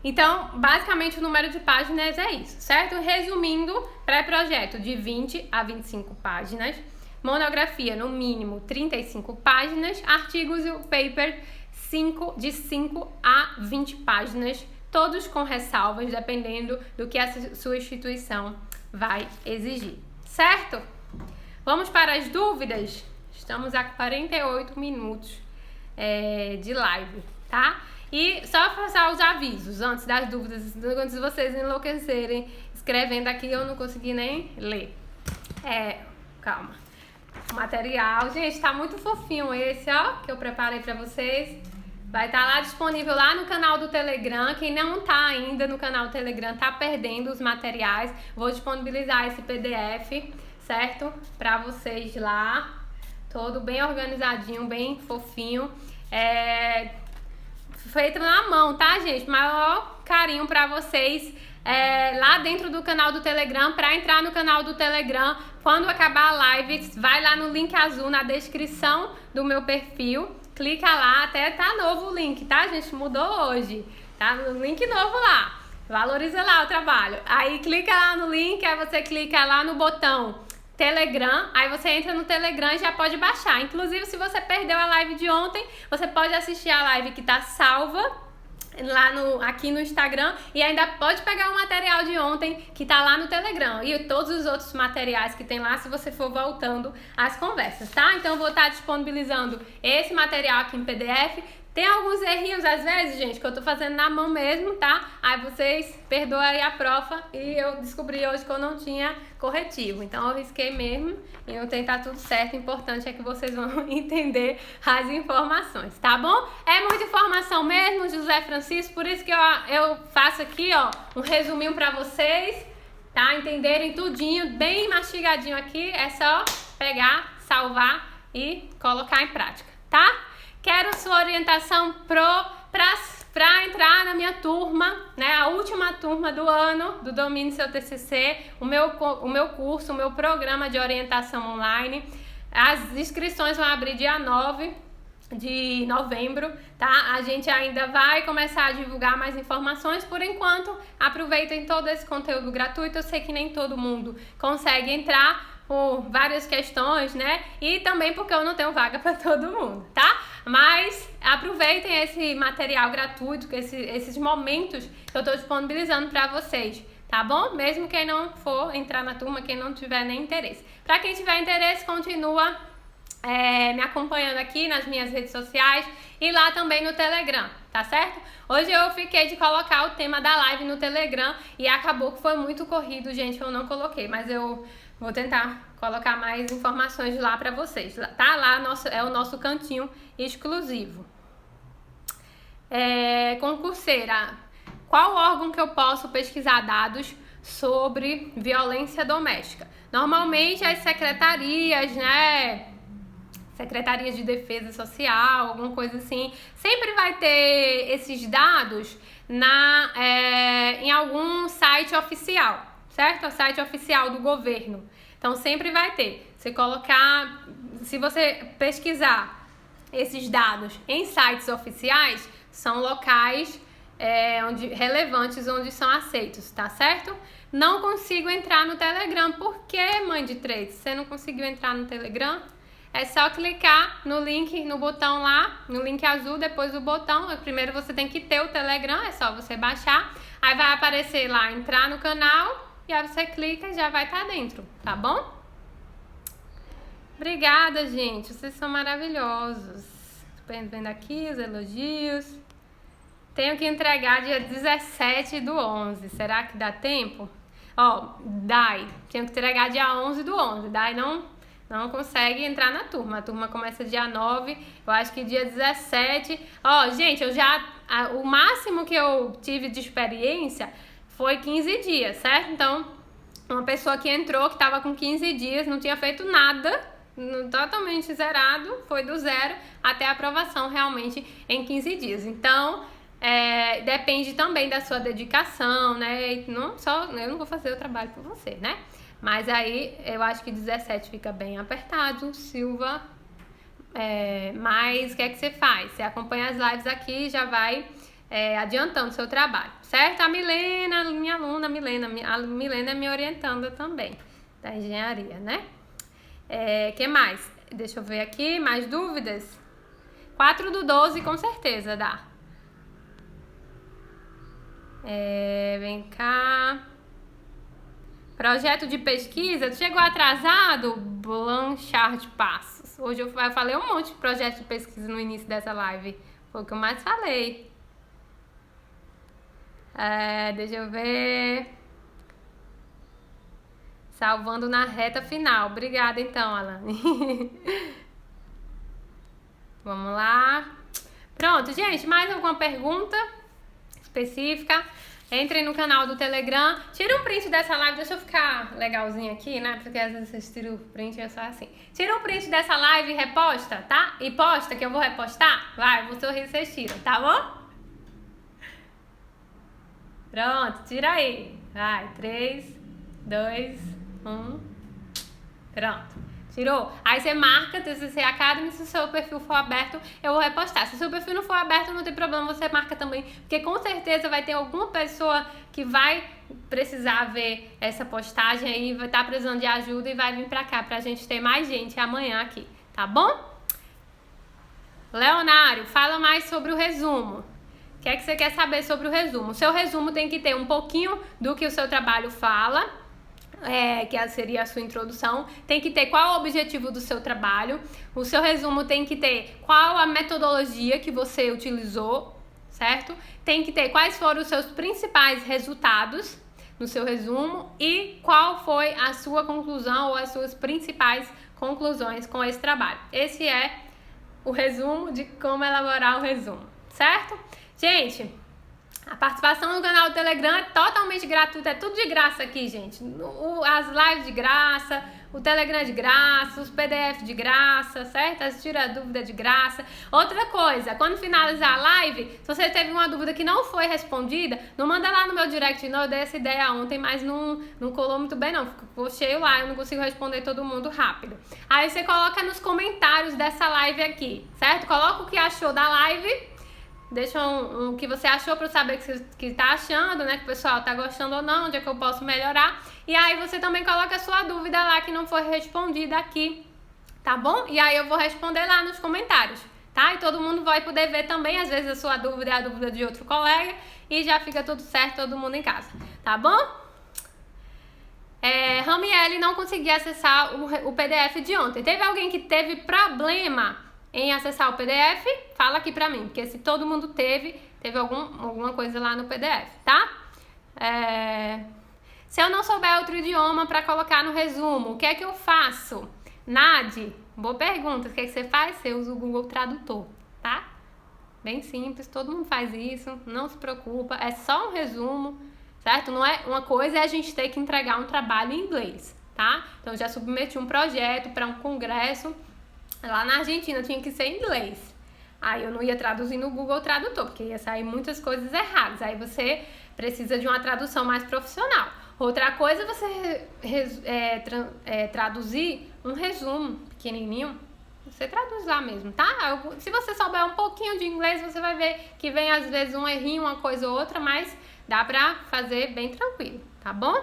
Então, basicamente o número de páginas é isso, certo? Resumindo, pré-projeto de 20 a 25 páginas, monografia no mínimo 35 páginas, artigos e o paper de 5 a 20 páginas, todos com ressalvas, dependendo do que a sua instituição vai exigir, certo? Vamos para as dúvidas? Estamos a 48 minutos de live, tá? E só passar os avisos antes das dúvidas, antes de vocês enlouquecerem escrevendo aqui, eu não consegui nem ler. Calma. O material, gente, tá muito fofinho esse, ó, que eu preparei pra vocês. Vai estar lá disponível lá no canal do Telegram. Quem não tá ainda no canal do Telegram tá perdendo os materiais. Vou disponibilizar esse PDF, certo? Pra vocês lá. Todo bem organizadinho, bem fofinho. Feito na mão, tá, gente? Maior carinho pra vocês. Lá dentro do canal do Telegram. Pra entrar no canal do Telegram, quando acabar a live, vai lá no link azul na descrição do meu perfil. Clica lá, até tá novo o link, tá, gente? Mudou hoje, tá? No link novo lá. Valoriza lá o trabalho. Aí clica lá no link, aí você clica lá no botão Telegram, aí você entra no Telegram e já pode baixar. Inclusive, se você perdeu a live de ontem, você pode assistir a live que tá salva lá aqui no Instagram e ainda pode pegar o material de ontem que tá lá no Telegram e todos os outros materiais que tem lá se você for voltando às conversas, tá? Então eu vou estar disponibilizando esse material aqui em PDF. Tem alguns errinhos às vezes, gente, que eu tô fazendo na mão mesmo, tá? Aí vocês perdoem aí a prova e eu descobri hoje que eu não tinha corretivo. Então eu risquei mesmo e não tem tá tudo certo. O importante é que vocês vão entender as informações, tá bom? É muita informação mesmo, José Francisco, por isso que eu faço aqui, ó, um resuminho pra vocês, tá? Entenderem tudinho, bem mastigadinho aqui. É só pegar, salvar e colocar em prática, tá? Quero sua orientação para entrar na minha turma, né? A última turma do ano do Domine Seu TCC, o meu curso, o meu programa de orientação online. As inscrições vão abrir dia 9 de novembro, tá? A gente ainda vai começar a divulgar mais informações. Por enquanto, aproveitem todo esse conteúdo gratuito. Eu sei que nem todo mundo consegue entrar por várias questões, né? E também porque eu não tenho vaga para todo mundo, tá? Mas aproveitem esse material gratuito, esses momentos que eu tô disponibilizando para vocês, tá bom? Mesmo quem não for entrar na turma, quem não tiver nem interesse. Para quem tiver interesse, continua me acompanhando aqui nas minhas redes sociais e lá também no Telegram, tá certo? Hoje eu fiquei de colocar o tema da live no Telegram e acabou que foi muito corrido, gente, eu não coloquei, mas eu vou tentar colocar mais informações lá para vocês, tá? Lá é o nosso cantinho exclusivo. Concurseira, qual órgão que eu posso pesquisar dados sobre violência doméstica? Normalmente as secretarias, né, Secretaria de Defesa Social, alguma coisa assim. Sempre vai ter esses dados em algum site oficial, certo? O site oficial do governo. Então, sempre vai ter. Se você pesquisar esses dados em sites oficiais, são locais relevantes onde são aceitos, tá certo? Não consigo entrar no Telegram. Por que, mãe de 3? Você não conseguiu entrar no Telegram? É só clicar no link, no botão lá, no link azul, depois do botão. Primeiro você tem que ter o Telegram, é só você baixar. Aí vai aparecer lá, entrar no canal, e aí você clica e já vai estar dentro, tá bom? Obrigada, gente. Vocês são maravilhosos. Estou vendo aqui os elogios. Tenho que entregar dia 17/11. Será que dá tempo? Ó, Dai. Tenho que entregar dia 11/11. Dai não consegue entrar na turma. A turma começa dia 9. Eu acho que dia 17. Ó, gente, o máximo que eu tive de experiência foi 15 dias, certo? Então, uma pessoa que entrou, que estava com 15 dias, não tinha feito nada, totalmente zerado, foi do zero até a aprovação realmente em 15 dias. Então, depende também da sua dedicação, né? Eu não vou fazer o trabalho por você, né? Mas aí eu acho que 17 fica bem apertado. Silva, mas o que é que você faz? Você acompanha as lives aqui e já vai adiantando o seu trabalho, certo? A Milena, minha aluna, a Milena é me orientando também, da engenharia, né? Que mais? Deixa eu ver aqui, mais dúvidas? 4/12 com certeza dá. Vem cá. Projeto de pesquisa, tu chegou atrasado? Blanchard Passos. Hoje eu falei um monte de projeto de pesquisa no início dessa live. Foi o que eu mais falei. Deixa eu ver. Salvando na reta final. Obrigada então, Alane. Vamos lá. Pronto, gente. Mais alguma pergunta específica? Entrem no canal do Telegram. Tira um print dessa live. Deixa eu ficar legalzinho aqui, né? Porque às vezes vocês tiram o print e é só assim. Tira um print dessa live e reposta, tá? E posta, que eu vou repostar. Vai, vou sorrir e vocês tiram, tá bom? Pronto, tira aí. Vai, 3, 2, 1. Pronto. Tirou? Aí você marca TCC Academy, se o seu perfil for aberto, eu vou repostar. Se o seu perfil não for aberto, não tem problema, você marca também, porque com certeza vai ter alguma pessoa que vai precisar ver essa postagem aí, vai estar precisando de ajuda e vai vir pra cá, pra gente ter mais gente amanhã aqui, tá bom? Leonário, fala mais sobre o resumo. O que é que você quer saber sobre o resumo? O seu resumo tem que ter um pouquinho do que o seu trabalho fala, que seria a sua introdução, tem que ter qual o objetivo do seu trabalho, o seu resumo tem que ter qual a metodologia que você utilizou, certo? Tem que ter quais foram os seus principais resultados no seu resumo e qual foi a sua conclusão ou as suas principais conclusões com esse trabalho. Esse é o resumo de como elaborar o resumo, certo? Gente, a participação no canal do Telegram é totalmente gratuita, é tudo de graça aqui, gente. As lives de graça, o Telegram é de graça, os PDF de graça, certo? As tira dúvida de graça. Outra coisa, quando finalizar a live, se você teve uma dúvida que não foi respondida, não manda lá no meu direct, não, eu dei essa ideia ontem, mas não colou muito bem não, ficou cheio lá, eu não consigo responder todo mundo rápido. Aí você coloca nos comentários dessa live aqui, certo? Coloca o que achou da live. Deixa o que você achou para eu saber que tá achando, né? Que o pessoal tá gostando ou não, onde é que eu posso melhorar. E aí você também coloca a sua dúvida lá que não foi respondida aqui, tá bom? E aí eu vou responder lá nos comentários, tá? E todo mundo vai poder ver também, às vezes a sua dúvida é a dúvida de outro colega e já fica tudo certo, todo mundo em casa, tá bom? Ramiele não conseguia acessar o PDF de ontem. Teve alguém que teve problema em acessar o PDF? Fala aqui pra mim, porque se todo mundo teve alguma coisa lá no PDF, tá? Se eu não souber outro idioma pra colocar no resumo, o que é que eu faço? Nadi, boa pergunta, o que é que você faz? Você usa o Google Tradutor, tá? Bem simples, todo mundo faz isso, não se preocupa, é só um resumo, certo? Não é uma coisa é a gente ter que entregar um trabalho em inglês, tá? Então, eu já submeti um projeto para um congresso Lá na Argentina tinha que ser em inglês. Aí eu não ia traduzir no Google Tradutor, porque ia sair muitas coisas erradas. Aí você precisa de uma tradução mais profissional. Outra coisa é você traduzir um resumo pequenininho. Você traduz lá mesmo, tá? Se você souber um pouquinho de inglês, você vai ver que vem às vezes um errinho, uma coisa ou outra, mas dá pra fazer bem tranquilo, tá bom?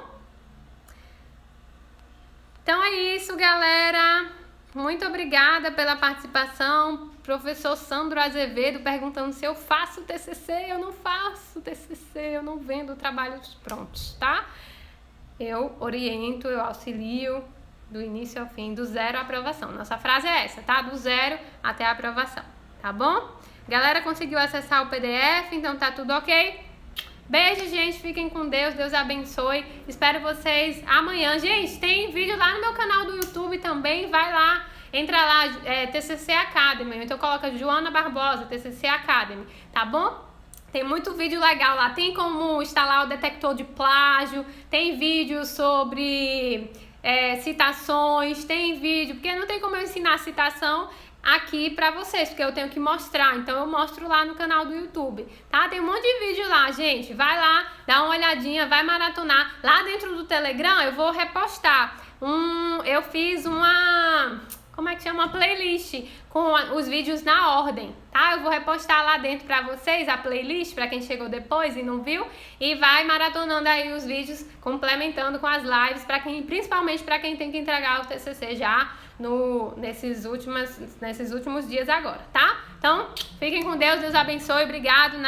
Então é isso, galera. Muito obrigada pela participação. Professor Sandro Azevedo perguntando se eu faço TCC. Eu não faço TCC, eu não vendo trabalhos prontos, tá? Eu oriento, eu auxilio do início ao fim, do zero à aprovação. Nossa frase é essa, tá? Do zero até a aprovação, tá bom? Galera, conseguiu acessar o PDF, então tá tudo ok? Beijo, gente. Fiquem com Deus. Deus abençoe. Espero vocês amanhã. Gente, tem vídeo lá no meu canal do YouTube também. Vai lá. Entra lá, TCC Academy. Então coloca Joana Barbosa, TCC Academy. Tá bom? Tem muito vídeo legal lá. Tem como instalar o detector de plágio. Tem vídeo sobre citações. Tem vídeo... Porque não tem como eu ensinar citação aqui pra vocês, porque eu tenho que mostrar, então eu mostro lá no canal do YouTube, tá? Tem um monte de vídeo lá, gente, vai lá, dá uma olhadinha, vai maratonar. Lá dentro do Telegram eu vou repostar eu fiz uma playlist com os vídeos na ordem, tá? Eu vou repostar lá dentro pra vocês a playlist, pra quem chegou depois e não viu, e vai maratonando aí os vídeos, complementando com as lives, principalmente pra quem tem que entregar o TCC já nesses últimos dias agora, tá? Então, fiquem com Deus, Deus abençoe, obrigado,